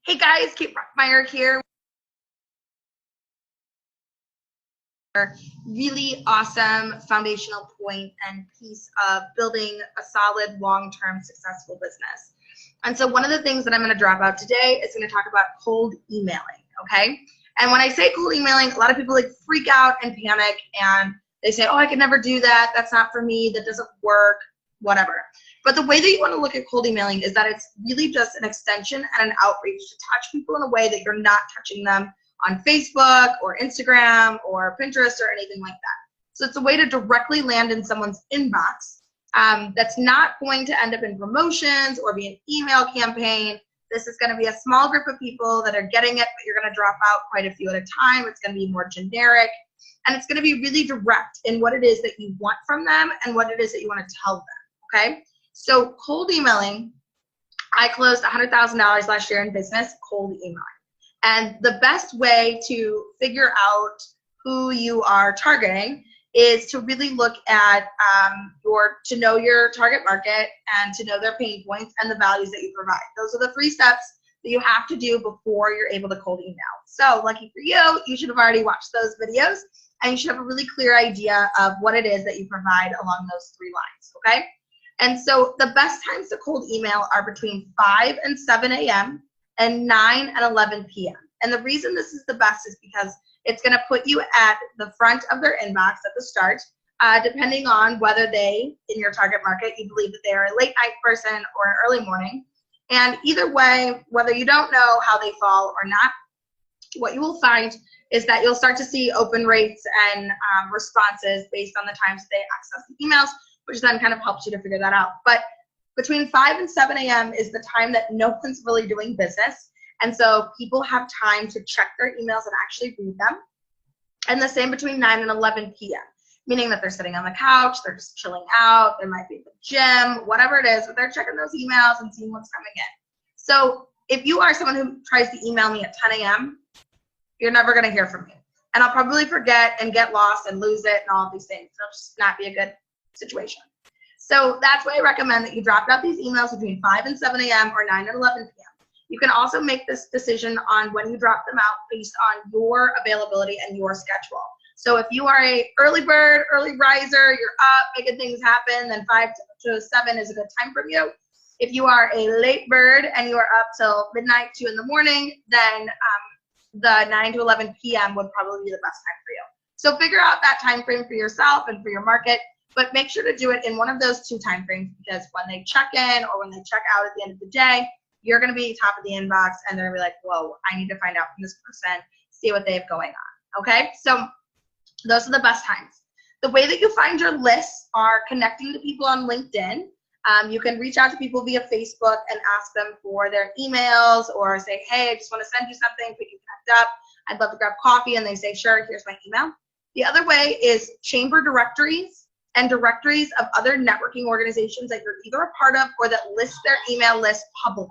Hey guys, Kate Brockmeyer here. Really awesome foundational point and piece of building a solid, long-term, successful business. And so one of the things that I'm going to drop out today is going to talk about cold emailing, okay? And when I say cold emailing, a lot of people like freak out and panic and they say, oh, I could never do that. That's not for me. That doesn't work, whatever. But the way that you want to look at cold emailing is that it's really just an extension and an outreach to touch people in a way that you're not touching them on Facebook or Instagram or Pinterest or anything like that. So it's a way to directly land in someone's inbox that's not going to end up in promotions or be an email campaign. This is going to be a small group of people that are getting it, but you're going to drop out quite a few at a time. It's going to be more generic, and it's going to be really direct in what it is that you want from them and what it is that you want to tell them, okay? So cold emailing, I closed $100,000 last year in business cold emailing. And the best way to figure out who you are targeting is to really look at to know your target market and to know their pain points and the values that you provide. Those are the 3 steps that you have to do before you're able to cold email. So lucky for you, you should have already watched those videos and you should have a really clear idea of what it is that you provide along those 3 lines, okay? And so the best times to cold email are between 5 and 7 a.m. and 9 and 11 p.m. And the reason this is the best is because it's going to put you at the front of their inbox at the start, depending on whether they, in your target market, you believe that they're a late night person or an early morning. And either way, whether you don't know how they fall or not, what you will find is that you'll start to see open rates and responses based on the times that they access the emails, which then kind of helps you to figure that out. But between 5 and 7 a.m. is the time that no one's really doing business. And so people have time to check their emails and actually read them. And the same between 9 and 11 p.m., meaning that they're sitting on the couch, they're just chilling out, they might be at the gym, whatever it is, but they're checking those emails and seeing what's coming in. So if you are someone who tries to email me at 10 a.m., you're never going to hear from me. And I'll probably forget and get lost and lose it and all of these things. It'll just not be a good situation. So that's why I recommend that you drop out these emails between 5 and 7 a.m. or 9 and 11 p.m. You can also make this decision on when you drop them out based on your availability and your schedule. So if you are a early bird, early riser, you're up, making things happen, then 5 to 7 is a good time for you. If you are a late bird and you are up till midnight, 2 in the morning, then the 9 to 11 p.m. would probably be the best time for you. So figure out that time frame for yourself and for your market, but make sure to do it in one of those 2 time frames, because when they check in or when they check out at the end of the day, you're going to be top of the inbox and they're going to be like, whoa, I need to find out from this person, see what they have going on, okay? So those are the best times. The way that you find your lists are connecting to people on LinkedIn. You can reach out to people via Facebook and ask them for their emails or say, hey, I just want to send you something, we can connect up. I'd love to grab coffee, and they say, sure, here's my email. The other way is chamber directories and directories of other networking organizations that you're either a part of or that list their email list publicly.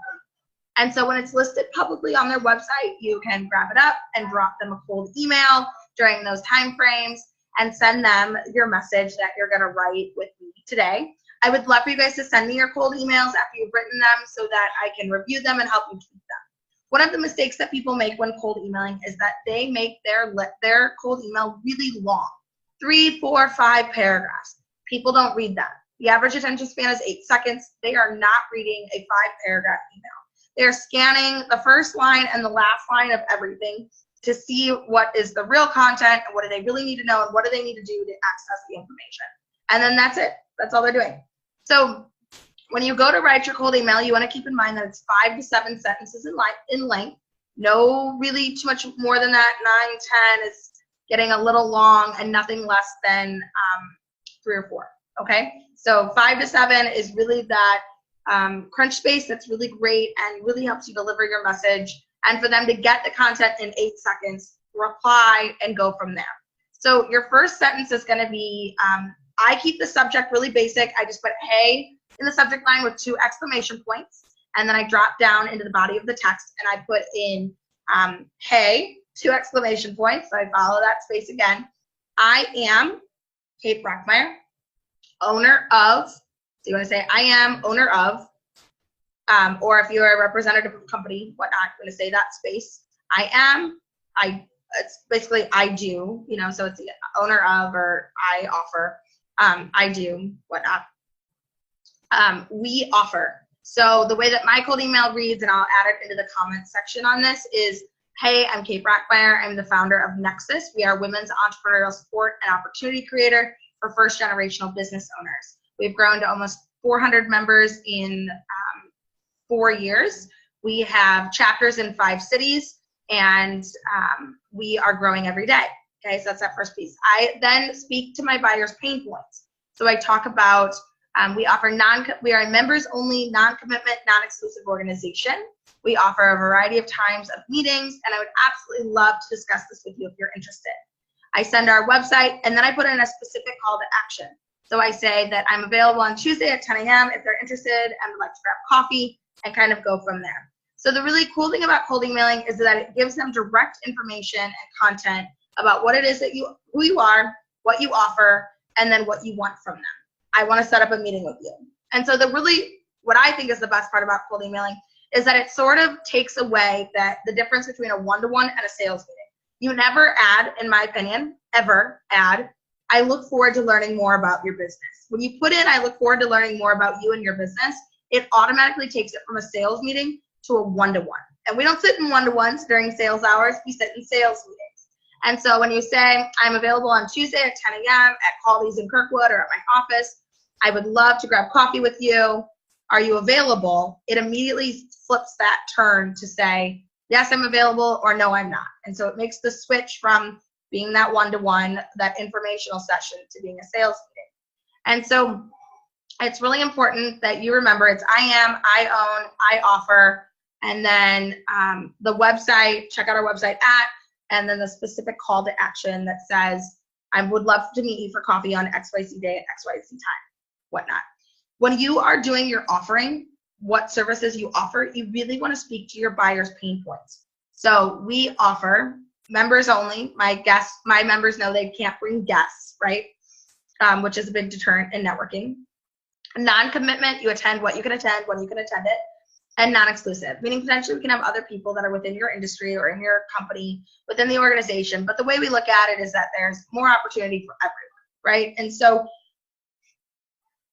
And so when it's listed publicly on their website, you can grab it up and drop them a cold email during those time frames and send them your message that you're going to write with me today. I would love for you guys to send me your cold emails after you've written them so that I can review them and help you tweak them. One of the mistakes that people make when cold emailing is that they make their cold email really long, 3, 4, 5 paragraphs. People don't read that. The average attention span is 8 seconds. They are not reading a 5-paragraph email. They're scanning the first line and the last line of everything to see what is the real content and what do they really need to know and what do they need to do to access the information. And then that's it. That's all they're doing. So when you go to write your cold email, you want to keep in mind that it's 5 to 7 sentences in length. No really too much more than that. 9, 10 is getting a little long, and nothing less than 3 or 4. Okay? So 5 to 7 is really that crunch space that's really great and really helps you deliver your message, and for them to get the content in 8 seconds, reply, and go from there. So your first sentence is going to be, I keep the subject really basic. I just put hey in the subject line with 2 exclamation points, and then I drop down into the body of the text and I put in hey, 2 exclamation points. So I follow that space again. I am Kate Brockmeyer, owner of, so you want to say I am owner of or if you're a representative of a company, whatnot, I'm going to say that space. It's basically I do, so it's the owner of, or I offer, I do, whatnot. We offer. So the way that my cold email reads, and I'll add it into the comments section on this, is, hey, I'm Kate Brackmeyer. I'm the founder of Nexus. We are women's entrepreneurial support and opportunity creator for first generational business owners. We've grown to almost 400 members in 4 years. We have chapters in 5 cities, and we are growing every day. Okay, so that's that first piece. I then speak to my buyers' pain points. So I talk about, we are a members-only, non-commitment, non-exclusive organization. We offer a variety of times of meetings, and I would absolutely love to discuss this with you if you're interested. I send our website, and then I put in a specific call to action. So I say that I'm available on Tuesday at 10 a.m. if they're interested and would like to grab coffee, and kind of go from there. So the really cool thing about cold emailing is that it gives them direct information and content about what it is that who you are, what you offer, and then what you want from them. I want to set up a meeting with you. And so what I think is the best part about cold emailing is that it sort of takes away the difference between a one-to-one and a sales meeting. You never add, in my opinion, ever add, I look forward to learning more about your business. When you put in, I look forward to learning more about you and your business, it automatically takes it from a sales meeting to a one-to-one. And we don't sit in one-to-ones during sales hours, we sit in sales meetings. And so when you say, I'm available on Tuesday at 10 a.m. at Caldy's in Kirkwood or at my office, I would love to grab coffee with you. Are you available? It immediately flips that turn to say, yes, I'm available, or no, I'm not. And so it makes the switch from being that one-to-one, that informational session, to being a sales meeting. And so it's really important that you remember it's I am, I own, I offer, and then the website, check out our website and then the specific call to action that says, I would love to meet you for coffee on XYZ day at XYZ time, whatnot. When you are doing your offering, what services you offer, you really want to speak to your buyer's pain points. So we offer members only. My members know they can't bring guests, right? Which is a big deterrent in networking. Non-commitment, you attend what you can attend, when you can attend it. And non-exclusive, meaning potentially we can have other people that are within your industry or in your company, within the organization. But the way we look at it is that there's more opportunity for everyone, right? And so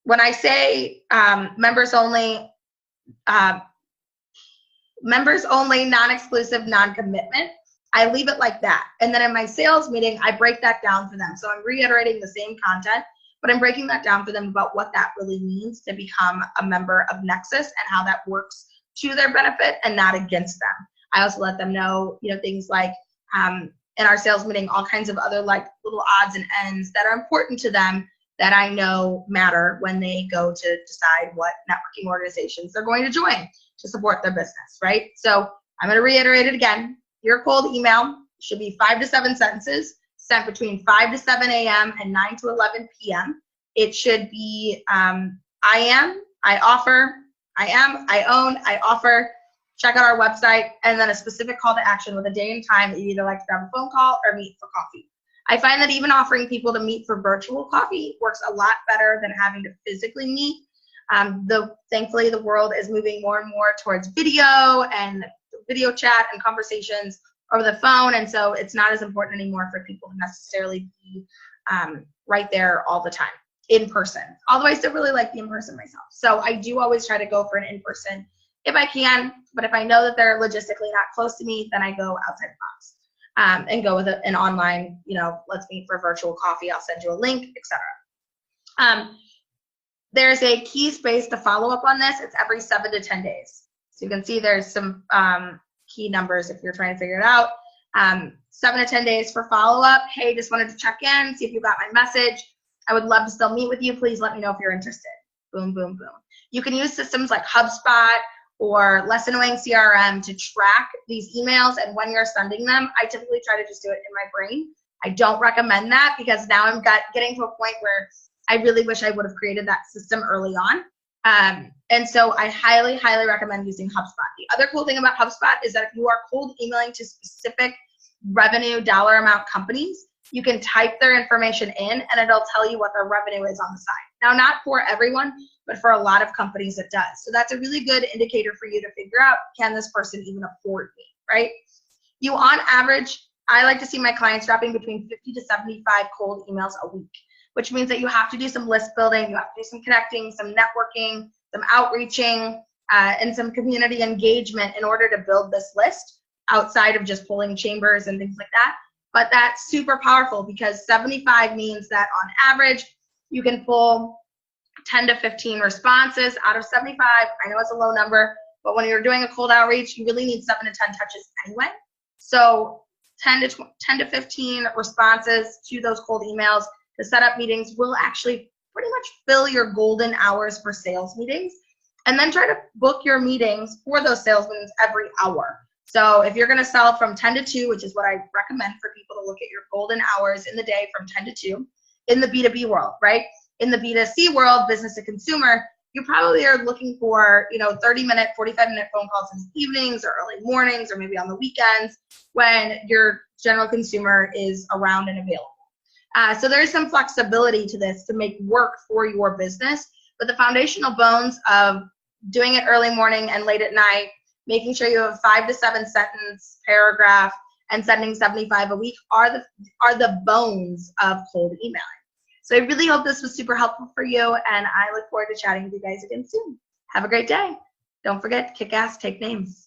when I say members only, non-exclusive, non-commitment, I leave it like that. And then in my sales meeting, I break that down for them. So I'm reiterating the same content, but I'm breaking that down for them about what that really means to become a member of Nexus and how that works to their benefit and not against them. I also let them know, things like in our sales meeting, all kinds of other like little odds and ends that are important to them that I know matter when they go to decide what networking organizations they're going to join to support their business, right? So I'm going to reiterate it again. Your cold email should be 5 to 7 sentences sent between 5 to 7 a.m. and 9 to 11 p.m. It should be I am, I offer, I am, I own, I offer. Check out our website, and then a specific call to action with a day and time that you either like to grab a phone call or meet for coffee. I find that even offering people to meet for virtual coffee works a lot better than having to physically meet. Thankfully, the world is moving more and more towards video and video chat and conversations over the phone, and so it's not as important anymore for people to necessarily be right there all the time in person. Although I still really like the in-person myself, so I do always try to go for an in-person if I can. But if I know that they're logistically not close to me, then I go outside the box and go with an online. Let's meet for virtual coffee. I'll send you a link, etc. There's a key space to follow up on this. It's every 7 to 10 days. So you can see there's some key numbers if you're trying to figure it out. 7 to 10 days for follow-up. Hey, just wanted to check in, see if you got my message. I would love to still meet with you. Please let me know if you're interested. Boom, boom, boom. You can use systems like HubSpot or Less Annoying CRM to track these emails, and when you're sending them, I typically try to just do it in my brain. I don't recommend that because now I'm getting to a point where I really wish I would have created that system early on. And so I highly, highly recommend using HubSpot. The other cool thing about HubSpot is that if you are cold emailing to specific revenue dollar amount companies, you can type their information in and it'll tell you what their revenue is on the side. Now, not for everyone, but for a lot of companies it does. So that's a really good indicator for you to figure out, can this person even afford me, right? You, on average, I like to see my clients dropping between 50 to 75 cold emails a week, which means that you have to do some list building, you have to do some connecting, some networking, some outreaching, and some community engagement in order to build this list outside of just pulling chambers and things like that. But that's super powerful because 75 means that on average, you can pull 10 to 15 responses out of 75. I know it's a low number, but when you're doing a cold outreach, you really need 7 to 10 touches anyway. So 10 to 15 responses to those cold emails to set up meetings will actually pretty much fill your golden hours for sales meetings. And then try to book your meetings for those sales meetings every hour. So if you're going to sell from 10 to 2, which is what I recommend for people to look at your golden hours in the day from 10 to 2 in the B2B world, right? In the B2C world, business to consumer, you probably are looking for, 30-minute, 45-minute phone calls in the evenings or early mornings or maybe on the weekends when your general consumer is around and available. So there's some flexibility to this to make work for your business, but the foundational bones of doing it early morning and late at night, making sure you have a 5 to 7 sentence paragraph, and sending 75 a week are the bones of cold emailing. So I really hope this was super helpful for you, and I look forward to chatting with you guys again soon. Have a great day. Don't forget, kick ass, take names.